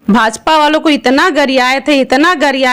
भाजपा वालों को इतना गरियाए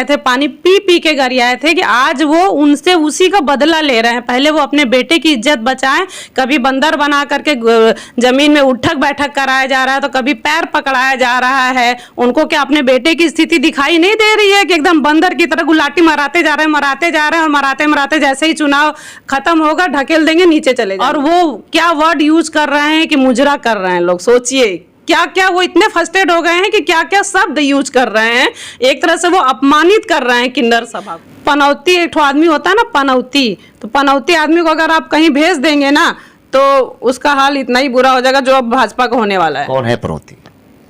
थे, पानी पी पी के गरियाए थे कि आज वो उनसे उसी का बदला ले रहे हैं। पहले वो अपने बेटे की इज्जत बचाएं, कभी बंदर बना करके जमीन में उठक बैठक कराया जा रहा है, तो कभी पैर पकड़ाया जा रहा है। उनको क्या अपने बेटे की स्थिति दिखाई नहीं दे रही है कि एकदम बंदर की तरह गुलाटी मराते जा रहे हैं और मराते मराते जैसे ही चुनाव खत्म होगा ढकेल देंगे, नीचे चले जाएंगे। और वो क्या वर्ड यूज कर रहे हैं कि मुजरा कर रहे हैं लोग। सोचिए क्या क्या वो इतने फर्स्टेड हो गए हैं कि क्या क्या शब्द यूज कर रहे हैं। एक तरह से वो अपमानित कर रहे हैं किन्नर सभा को। पनौती एक ठो आदमी होता है ना, पनौती, तो पनौती आदमी को अगर आप कहीं भेज देंगे ना तो उसका हाल इतना ही बुरा हो जाएगा जो अब भाजपा का होने वाला है। कौन है पनौती?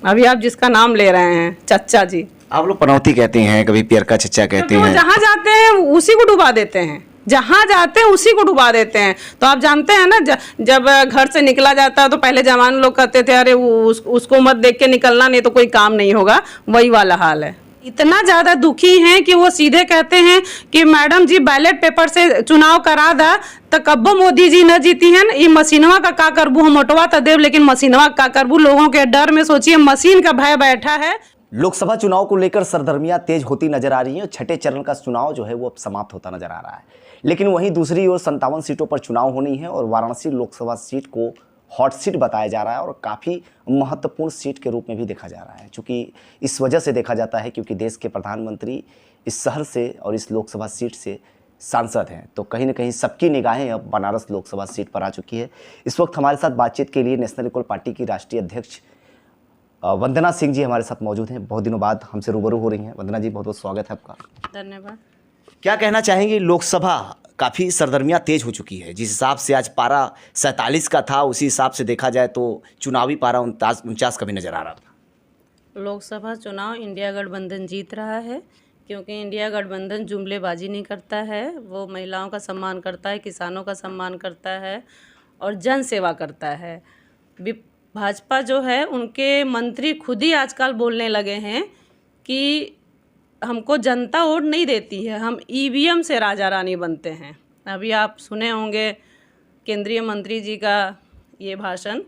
अभी आप जिसका नाम ले रहे हैं, चच्चा जी। आप लोग पनौती कहते हैं, कभी पियरका चच्चा कहते हैं। जहाँ जाते हैं उसी को डुबा देते हैं, जहाँ जाते हैं उसी को डुबा देते हैं। तो आप जानते हैं ना, जब घर से निकला जाता है तो पहले जवान लोग कहते थे अरे उसको मत देख के निकलना, नहीं तो कोई काम नहीं होगा। वही वाला हाल है। इतना ज्यादा दुखी हैं कि वो सीधे कहते हैं कि मैडम जी बैलेट पेपर से चुनाव करा दा तो कब्बो मोदी जी न जीती हैं, ये मशीनवा का करबू, हम मोटवा तो देव लेकिन मशीनवा का करबू। लोगों के डर में सोचिए मशीन का भय बैठा है। लोकसभा चुनाव को लेकर सरगर्मियां तेज होती नजर आ रही हैं। छठे चरण का चुनाव जो है वो अब समाप्त होता नजर आ रहा है, लेकिन वहीं दूसरी ओर 57 सीटों पर चुनाव होनी है और वाराणसी लोकसभा सीट को हॉट सीट बताया जा रहा है और काफ़ी महत्वपूर्ण सीट के रूप में भी देखा जा रहा है। चूँकि इस वजह से देखा जाता है क्योंकि देश के प्रधानमंत्री इस शहर से और इस लोकसभा सीट से सांसद हैं, तो कहीं ना कहीं सबकी निगाहें अब बनारस लोकसभा सीट पर आ चुकी है। इस वक्त हमारे साथ बातचीत के लिए नेशनल इक्वल पार्टी की राष्ट्रीय अध्यक्ष वंदना सिंह जी हमारे साथ मौजूद हैं। बहुत दिनों बाद हमसे रूबरू हो रही हैं। वंदना जी, बहुत बहुत स्वागत है आपका। धन्यवाद। क्या कहना चाहेंगे? लोकसभा काफ़ी सरगर्मियां तेज हो चुकी है। जिस हिसाब से आज पारा 47 का था, उसी हिसाब से देखा जाए तो चुनावी पारा 49 का भी नजर आ रहा था। लोकसभा चुनाव इंडिया गठबंधन जीत रहा है, क्योंकि इंडिया गठबंधन जुमलेबाजी नहीं करता है। वो महिलाओं का सम्मान करता है, किसानों का सम्मान करता है और जन सेवा करता है। भाजपा जो है, उनके मंत्री खुद ही आजकल बोलने लगे हैं कि हमको जनता वोट नहीं देती है, हम ईवीएम से राजा रानी बनते हैं। अभी आप सुने होंगे केंद्रीय मंत्री जी का ये भाषण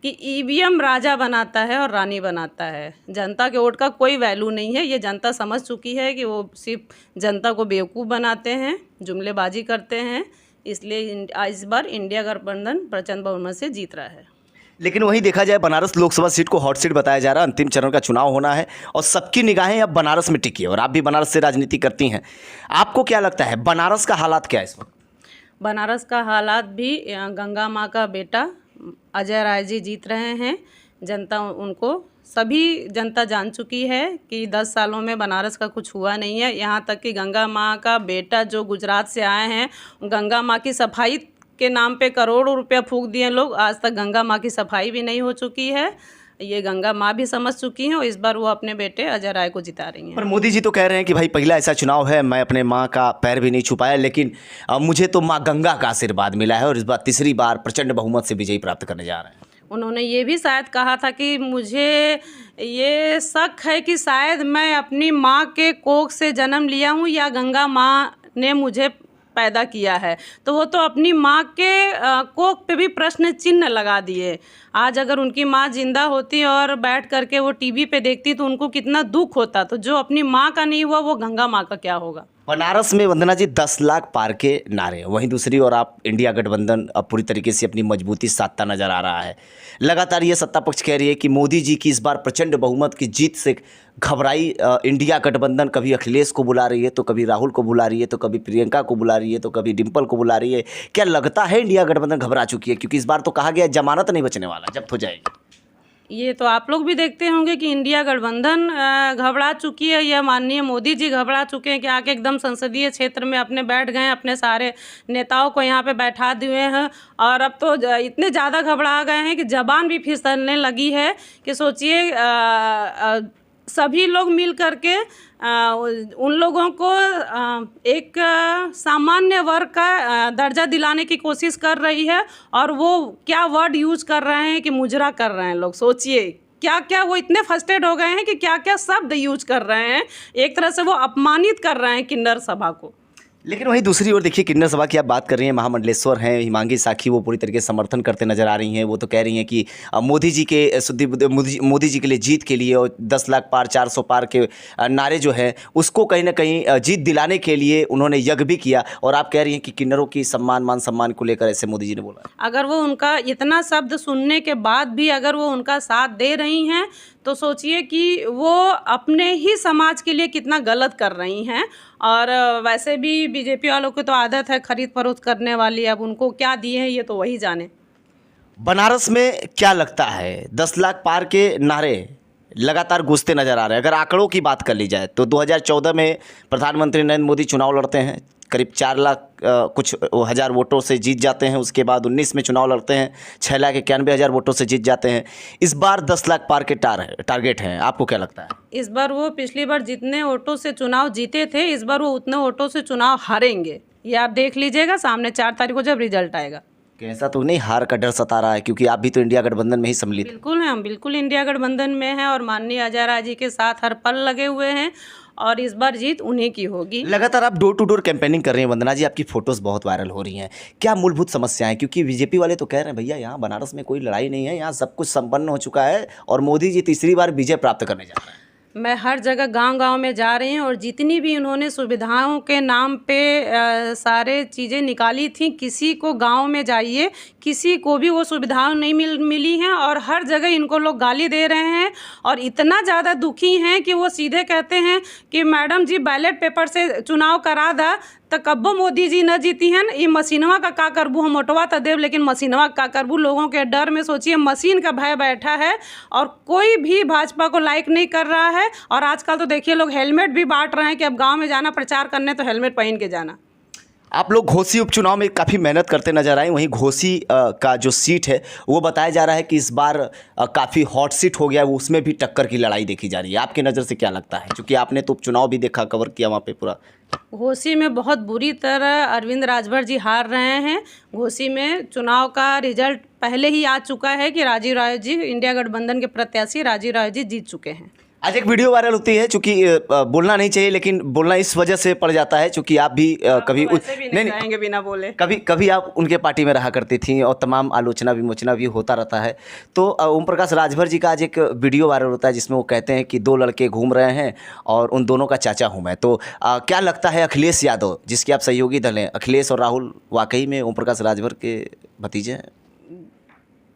कि ईवीएम राजा बनाता है और रानी बनाता है। जनता के वोट का कोई वैल्यू नहीं है। ये जनता समझ चुकी है कि वो सिर्फ जनता को बेवकूफ़ बनाते हैं, जुमलेबाजी करते हैं। इसलिए इस बार इंडिया गठबंधन प्रचंड बहुमत से जीत रहा है। लेकिन वहीं देखा जाए बनारस लोकसभा सीट को हॉट सीट बताया जा रहा है। अंतिम चरण का चुनाव होना है और सबकी निगाहें अब बनारस में टिकी है और आप भी बनारस से राजनीति करती हैं। आपको क्या लगता है बनारस का हालात क्या है इस वक्त? बनारस का हालात भी गंगा माँ का बेटा अजय राय जी जीत रहे हैं। जनता उनको सभी जनता जान चुकी है कि 10 सालों में बनारस का कुछ हुआ नहीं है। यहाँ तक कि गंगा माँ का बेटा जो गुजरात से आए हैं, गंगा माँ की सफाई के नाम पे करोड़ों रुपया फूंक दिए लोग, आज तक गंगा माँ की सफाई भी नहीं हो चुकी है। ये गंगा माँ भी समझ चुकी हैं और इस बार वो अपने बेटे अजय राय को जिता रही हैं। पर मोदी जी तो कह रहे हैं कि भाई पहला ऐसा चुनाव है, मैं अपने माँ का पैर भी नहीं छुपाया, लेकिन मुझे तो माँ गंगा का आशीर्वाद मिला है और इस बार तीसरी बार प्रचंड बहुमत से विजयी प्राप्त करने जा रहे हैं। उन्होंने ये भी शायद कहा था कि मुझे ये शक है कि शायद मैं अपनी माँ के कोख से जन्म लिया हूँ या गंगा माँ ने मुझे पैदा किया है। तो वो तो अपनी माँ के कोख पे भी प्रश्न चिन्ह लगा दिए। आज अगर उनकी माँ जिंदा होती और बैठ करके वो टीवी पे देखती तो उनको कितना दुख होता। तो जो अपनी माँ का नहीं हुआ वो गंगा माँ का क्या होगा। बनारस में वंदना जी 10 लाख पार के नारे, वहीं दूसरी ओर आप इंडिया गठबंधन अब पूरी तरीके से अपनी मजबूती साधता नजर आ रहा है। लगातार ये सत्ता पक्ष कह रही है कि मोदी जी की इस बार प्रचंड बहुमत की जीत से घबराई इंडिया गठबंधन कभी अखिलेश को बुला रही है, तो कभी राहुल को बुला रही है, तो कभी प्रियंका को बुला रही है, तो कभी डिम्पल को बुला रही है। क्या लगता है इंडिया गठबंधन घबरा चुकी है? क्योंकि इस बार तो कहा गया जमानत नहीं बचने वाला, जब्त हो जाएगी। ये तो आप लोग भी देखते होंगे कि इंडिया गठबंधन घबरा चुकी है या माननीय मोदी जी घबरा चुके हैं कि आके एकदम संसदीय क्षेत्र में अपने बैठ गए, अपने सारे नेताओं को यहाँ पे बैठा दिए हैं। और अब तो इतने ज़्यादा घबरा गए हैं कि जबान भी फिसलने लगी है कि सोचिए सभी लोग मिल करके उन लोगों को एक सामान्य वर्ग का दर्जा दिलाने की कोशिश कर रही है। और वो क्या वर्ड यूज कर रहे हैं कि मुजरा कर रहे हैं लोग। सोचिए क्या क्या वो इतने फर्स्टेड हो गए हैं कि क्या क्या शब्द यूज कर रहे हैं। एक तरह से वो अपमानित कर रहे हैं किन्नर सभा को। लेकिन वहीं दूसरी ओर देखिए, किन्नर सभा की आप बात कर रही हैं, महामंडलेश्वर हैं हिमांगी साखी, वो पूरी तरीके से समर्थन करते नजर आ रही हैं। वो तो कह रही हैं कि मोदी जी के मोदी जी के लिए जीत के लिए और 10 लाख पार 400 पार के नारे जो है उसको कहीं ना कहीं जीत दिलाने के लिए उन्होंने यज्ञ भी किया। और आप कह रही हैं कि किन्नरों की मान सम्मान को लेकर ऐसे मोदी जी ने बोला। अगर वो उनका इतना शब्द सुनने के बाद भी अगर वो उनका साथ दे रही हैं तो सोचिए कि वो अपने ही समाज के लिए कितना गलत कर रही हैं। और वैसे भी बीजेपी वालों की तो आदत है खरीद फरोख्त करने वाली, अब उनको क्या दिए हैं ये तो वही जाने। बनारस में क्या लगता है 10 लाख पार के नारे लगातार गूंजते नजर आ रहे हैं। अगर आंकड़ों की बात कर ली जाए तो 2014 में प्रधानमंत्री नरेंद्र मोदी चुनाव लड़ते हैं, करीब 4 लाख कुछ हज़ार वोटों से जीत जाते हैं। उसके बाद 19 में चुनाव लड़ते हैं, 6,91,000 वोटों से जीत जाते हैं। इस बार 10 लाख पार के टारगेट हैं, आपको क्या लगता है? इस बार वो पिछली बार जितने वोटों से चुनाव जीते थे इस बार वो उतने वोटों से चुनाव हारेंगे। ये आप देख लीजिएगा सामने 4 तारीख को जब रिजल्ट आएगा। ऐसा तो नहीं हार का डर सता रहा है, क्योंकि आप भी तो इंडिया गठबंधन में ही सम्मिलित हैं। बिल्कुल हैं, हम बिल्कुल इंडिया गठबंधन में हैं और माननीय अजय राय जी के साथ हर पल लगे हुए हैं और इस बार जीत उन्हीं की होगी। लगातार आप डोर टू डोर कैंपेनिंग कर रही हैं वंदना जी, आपकी फोटोज़ बहुत वायरल हो रही हैं। क्या मूलभूत समस्याएं? क्योंकि बीजेपी वाले तो कह रहे हैं भैया यहाँ बनारस में कोई लड़ाई नहीं है, यहाँ सब कुछ संपन्न हो चुका है और मोदी जी तीसरी बार विजय प्राप्त करने जा रहे हैं। मैं हर जगह गांव-गांव में जा रही हूँ और जितनी भी उन्होंने सुविधाओं के नाम पे सारे चीज़ें निकाली थी, किसी को गांव में जाइए किसी को भी वो सुविधाएं नहीं मिली हैं और हर जगह इनको लोग गाली दे रहे हैं और इतना ज़्यादा दुखी हैं कि वो सीधे कहते हैं कि मैडम जी बैलेट पेपर से चुनाव करा दा तो कब्बो मोदी जी न जीती हैं, ये मशीनवा का करबू हम ओटवा तो देव लेकिन मशीनवा का करबू। लोगों के डर में सोचिए मशीन का भय बैठा है और कोई भी भाजपा को लाइक नहीं कर रहा है। और आजकल तो देखिए लोग हेलमेट भी बांट रहे हैं कि अब गांव में जाना प्रचार करने तो हेलमेट पहन के जाना। आप लोग घोसी उपचुनाव में काफ़ी मेहनत करते नजर आए, वहीं घोसी का जो सीट है वो बताया जा रहा है कि इस बार काफ़ी हॉट सीट हो गया है, उसमें भी टक्कर की लड़ाई देखी जा रही है। आपकी नज़र से क्या लगता है, क्योंकि आपने तो उपचुनाव भी देखा, कवर किया वहाँ पे पूरा? घोसी में बहुत बुरी तरह अरविंद राजभर जी हार रहे हैं। घोसी में चुनाव का रिजल्ट पहले ही आ चुका है कि राजीव राय जी, इंडिया गठबंधन के प्रत्याशी राजीव राय जी जीत चुके हैं। आज एक वीडियो वायरल होती है, चूंकि बोलना नहीं चाहिए लेकिन बोलना इस वजह से पड़ जाता है चूंकि आप भी कभी नहीं बिना बोले कभी आप उनके पार्टी में रहा करती थी और तमाम आलोचना विमोचना भी होता रहता है। तो ओम प्रकाश राजभर जी का आज एक वीडियो वायरल होता है जिसमें वो कहते हैं कि 2 लड़के घूम रहे हैं और उन दोनों का चाचा हूँ मैं। तो क्या लगता है अखिलेश यादव, जिसके आप सहयोगी दल हैं, अखिलेश और राहुल वाकई में ओम प्रकाश राजभर के भतीजे हैं?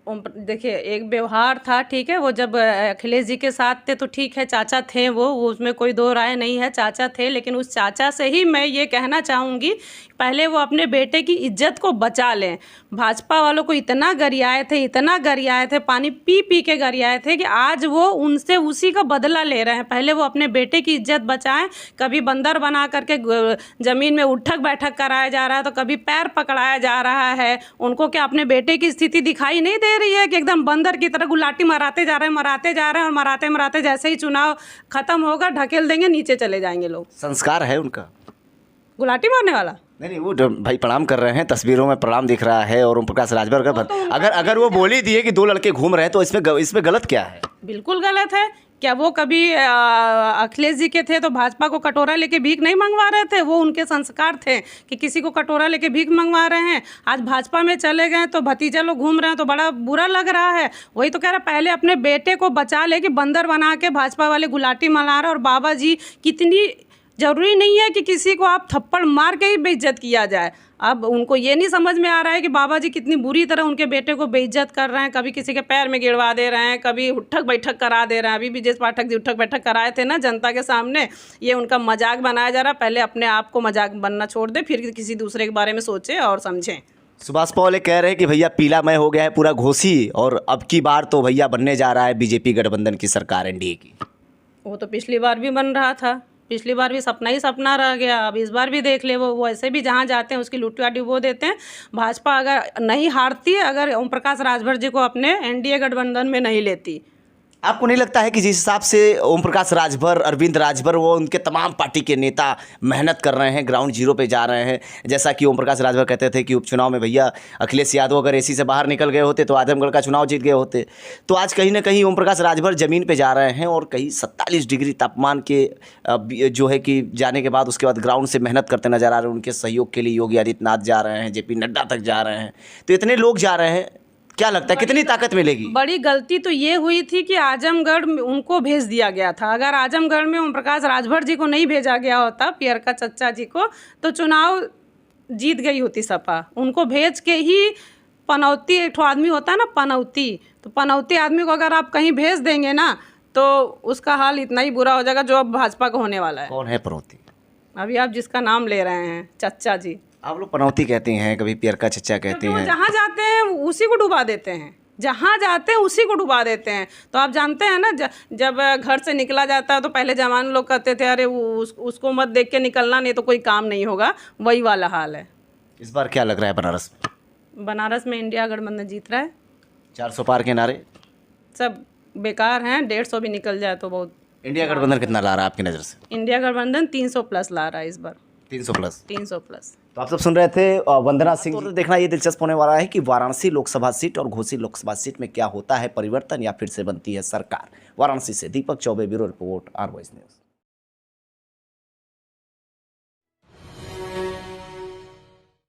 देखिए एक व्यवहार था, ठीक है, वो जब अखिलेश जी के साथ थे तो ठीक है, चाचा थे वो उसमें कोई दो राय नहीं है, चाचा थे। लेकिन उस चाचा से ही मैं ये कहना चाहूँगी पहले वो अपने बेटे की इज्जत को बचा लें। भाजपा वालों को इतना गरियाए थे, पानी पी पी के गरियाए थे कि आज वो उनसे उसी का बदला ले रहे हैं। पहले वो अपने बेटे की इज्जत बचाएं। कभी बंदर बना करके ज़मीन में उठक बैठक कराया जा रहा है तो कभी पैर पकड़ाया जा रहा है। उनको क्या अपने बेटे की स्थिति दिखाई नहीं दे रही है कि एकदम बंदर की तरह गुलाटी मराते जा रहे हैं और मराते जैसे ही चुनाव खत्म होगा ढकेल देंगे, नीचे चले जाएंगे लोग। संस्कार है उनका गुलाटी मारने वाला? नहीं, वो भाई प्रणाम कर रहे हैं, तस्वीरों में प्रणाम दिख रहा है। और ओम प्रकाश राजभर का अगर वो बोली दिए कि 2 लड़के घूम रहे हैं तो इसमें गलत क्या है? बिल्कुल गलत है। क्या वो कभी अखिलेश जी के थे तो भाजपा को कटोरा लेके भीख नहीं मंगवा रहे थे? वो उनके संस्कार थे कि किसी को कटोरा लेके भीख मंगवा रहे हैं। आज भाजपा में चले गए तो भतीजा लोग घूम रहे हैं तो बड़ा बुरा लग रहा है। वही तो कह रहा पहले अपने बेटे को बचा ले कि बंदर बना के भाजपा वाले गुलाटी मना रहे। और बाबा जी कितनी ज़रूरी नहीं है कि किसी को आप थप्पड़ मार के ही बेइज्जत किया जाए। अब उनको ये नहीं समझ में आ रहा है कि बाबा जी कितनी बुरी तरह उनके बेटे को बेइज्जत कर रहे हैं। कभी किसी के पैर में गिरवा दे रहे हैं, कभी उठक बैठक करा दे रहे हैं। अभी ब्रजेश पाठक जी उठक बैठक कराए थे ना जनता के सामने। ये उनका मजाक बनाया जा रहा है। पहले अपने आप को मजाक बनना छोड़ दे, फिर किसी दूसरे के बारे में सोचें और समझें। सुभाष पौले कह रहे हैं कि भैया पीलामय हो गया है पूरा घोसी और अब की बार तो भैया बनने जा रहा है बीजेपी गठबंधन की सरकार, एनडीए की। वो तो पिछली बार भी बन रहा था, पिछली बार भी सपना ही सपना रह गया। अब इस बार भी देख ले, वो ऐसे भी जहाँ जाते हैं उसकी लुटियाटी वो देते हैं। भाजपा अगर नहीं हारती है, अगर ओम प्रकाश राजभर जी को अपने एनडीए गठबंधन में नहीं लेती आपको नहीं लगता है कि जिस हिसाब से ओम प्रकाश राजभर, अरविंद राजभर, वो उनके तमाम पार्टी के नेता मेहनत कर रहे हैं, ग्राउंड जीरो पे जा रहे हैं, जैसा कि ओम प्रकाश राजभर कहते थे कि उपचुनाव में भैया अखिलेश यादव अगर एसी से बाहर निकल गए होते तो आजमगढ़ का चुनाव जीत गए होते, तो आज कहीं ना कहीं ओम प्रकाश राजभर ज़मीन पे जा रहे हैं और कहीं 47 डिग्री तापमान के जो है कि जाने के बाद उसके बाद ग्राउंड से मेहनत करते नजर आ रहे हैं। उनके सहयोग के लिए योगी आदित्यनाथ जा रहे हैं, जेपी नड्डा तक जा रहे हैं, तो इतने लोग जा रहे हैं, क्या लगता है कितनी ताकत मिलेगी? बड़ी गलती तो ये हुई थी कि आजमगढ़ में उनको भेज दिया गया था। अगर आजमगढ़ में ओम प्रकाश राजभर जी को नहीं भेजा गया होता, पियरका चच्चा जी को, तो चुनाव जीत गई होती सपा। उनको भेज के ही पनौती, एक ठो आदमी होता है ना पनौती, तो पनौती आदमी को अगर आप कहीं भेज देंगे ना तो उसका हाल इतना ही बुरा हो जाएगा जो अब भाजपा का होने वाला है। कौन है पनौती? अभी आप जिसका नाम ले रहे हैं, चच्चा जी। आप लोग पनौती कहते हैं, कभी पियरका चच्चा कहते तो हैं। जहाँ जाते हैं उसी को डुबा देते हैं, जहाँ जाते हैं उसी को डुबा देते हैं। तो आप जानते हैं ना, जब घर से निकला जाता है तो पहले जवान लोग कहते थे अरे उसको मत देख के निकलना, नहीं तो कोई काम नहीं होगा। वही वाला हाल है। इस बार क्या लग रहा है बनारस में? बनारस में इंडिया गठबंधन जीत रहा है। 400 पार के नारे सब बेकार हैं, 150 भी निकल जाए तो बहुत। इंडिया गठबंधन कितना ला रहा है आपकी नज़र से? इंडिया गठबंधन 300 प्लस ला रहा है इस बार। 300 प्लस। 300 प्लस। तो आप सब सुन रहे थे वंदना सिंह। तो देखना ये दिलचस्प होने वाला है कि वाराणसी लोकसभा सीट और घोसी लोकसभा सीट में क्या होता है परिवर्तन, या फिर से बनती है सरकार। वाराणसी से Deepak Chaubey, bureau report, R voice news.